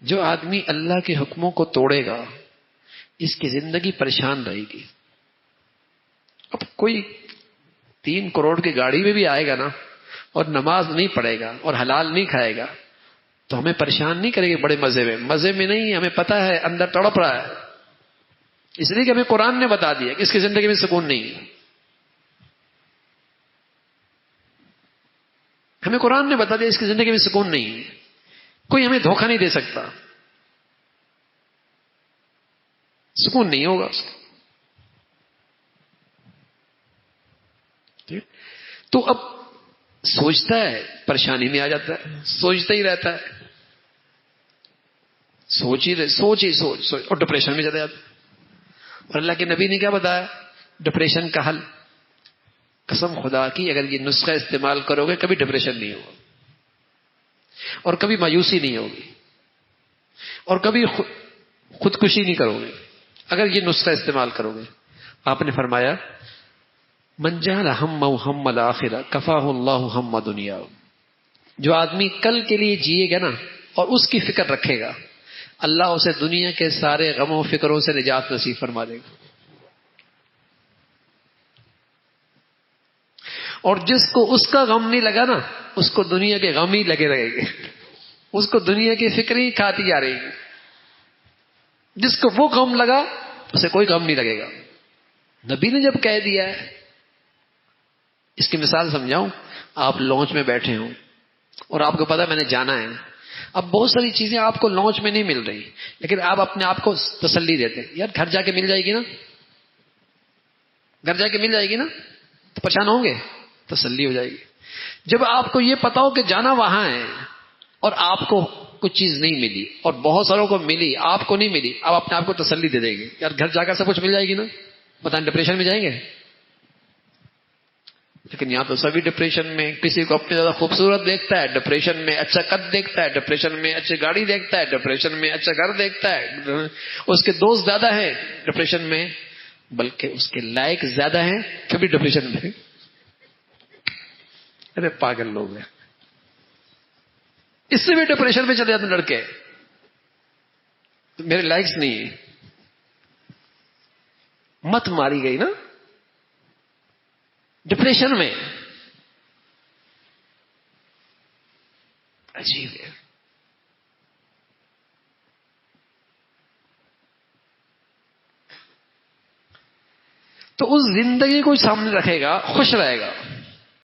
جو آدمی اللہ کے حکموں کو توڑے گا اس کی زندگی پریشان رہے گی. اب کوئی 3 کروڑ کی گاڑی میں بھی آئے گا نا اور نماز نہیں پڑھے گا اور حلال نہیں کھائے گا تو ہمیں پریشان نہیں کرے گی بڑے مزے میں نہیں. ہمیں پتا ہے اندر تڑپ رہا ہے, اس لیے کہ ہمیں قرآن نے بتا دیا کہ اس کی زندگی میں سکون نہیں ہے. ہمیں قرآن نے بتا دیا اس کی زندگی میں سکون نہیں ہے. کوئی ہمیں دھوکہ نہیں دے سکتا, سکون نہیں ہوگا اس کو. تو اب سوچتا ہے پریشانی میں آ جاتا ہے, سوچتا ہی رہتا ہے, سوچ اور ڈپریشن میں چلا جاتا ہے. اور اللہ کے نبی نے کیا بتایا ڈپریشن کا حل؟ قسم خدا کی اگر یہ نسخہ استعمال کرو گے کبھی ڈپریشن نہیں ہوگا اور کبھی مایوسی نہیں ہوگی اور کبھی خودکشی نہیں کرو گے اگر یہ نسخہ استعمال کرو گے. آپ نے فرمایا من جعل ہمہ ہم الآخرہ کفاہ اللہ ہم دنیا. جو آدمی کل کے لیے جیے گا نا اور اس کی فکر رکھے گا اللہ اسے دنیا کے سارے غموں فکروں سے نجات نصیب فرما دے گا. اور جس کو اس کا غم نہیں لگا نا اس کو دنیا کے غم ہی لگے رہے گے, اس کو دنیا کی فکر ہی کھاتی جا رہی ہے. جس کو وہ غم لگا اسے کوئی غم نہیں لگے گا. نبی نے جب کہہ دیا ہے, اس کی مثال سمجھاؤں, آپ لانچ میں بیٹھے ہوں اور آپ کو پتا میں نے جانا ہے. اب بہت ساری چیزیں آپ کو لانچ میں نہیں مل رہی لیکن آپ اپنے آپ کو تسلی دیتے ہیں یار گھر جا کے مل جائے گی نا, گھر جا کے مل جائے گی نا, تو پریشان ہوں گے, تسلی ہو جائے گی. جب آپ کو یہ پتا ہو کہ جانا وہاں ہے اور آپ کو کچھ چیز نہیں ملی اور بہت ساروں کو ملی آپ کو نہیں ملی, آپ اپنے آپ کو تسلی دے دیں گے یار گھر جا کر سب کچھ مل جائے گی نا, بتائیں ڈپریشن میں جائیں گے؟ لیکن یہاں تو سبھی ڈپریشن میں. کسی کو اپنے زیادہ خوبصورت دیکھتا ہے ڈپریشن میں, اچھا قد دیکھتا ہے ڈپریشن میں, اچھی گاڑی دیکھتا ہے ڈپریشن میں, اچھا گھر دیکھتا ہے, اس کے دوست زیادہ ہیں ڈپریشن میں, بلکہ اس کے لائق زیادہ ہیں کبھی ڈپریشن میں. ارے پاگل لوگ ہیں, اس سے بھی ڈپریشن میں چلے جاتے لڑکے, میرے لائکس نہیں. مت ماری گئی نا ڈپریشن میں. عجیب ہے. تو اس زندگی کو سامنے رکھے گا خوش رہے گا.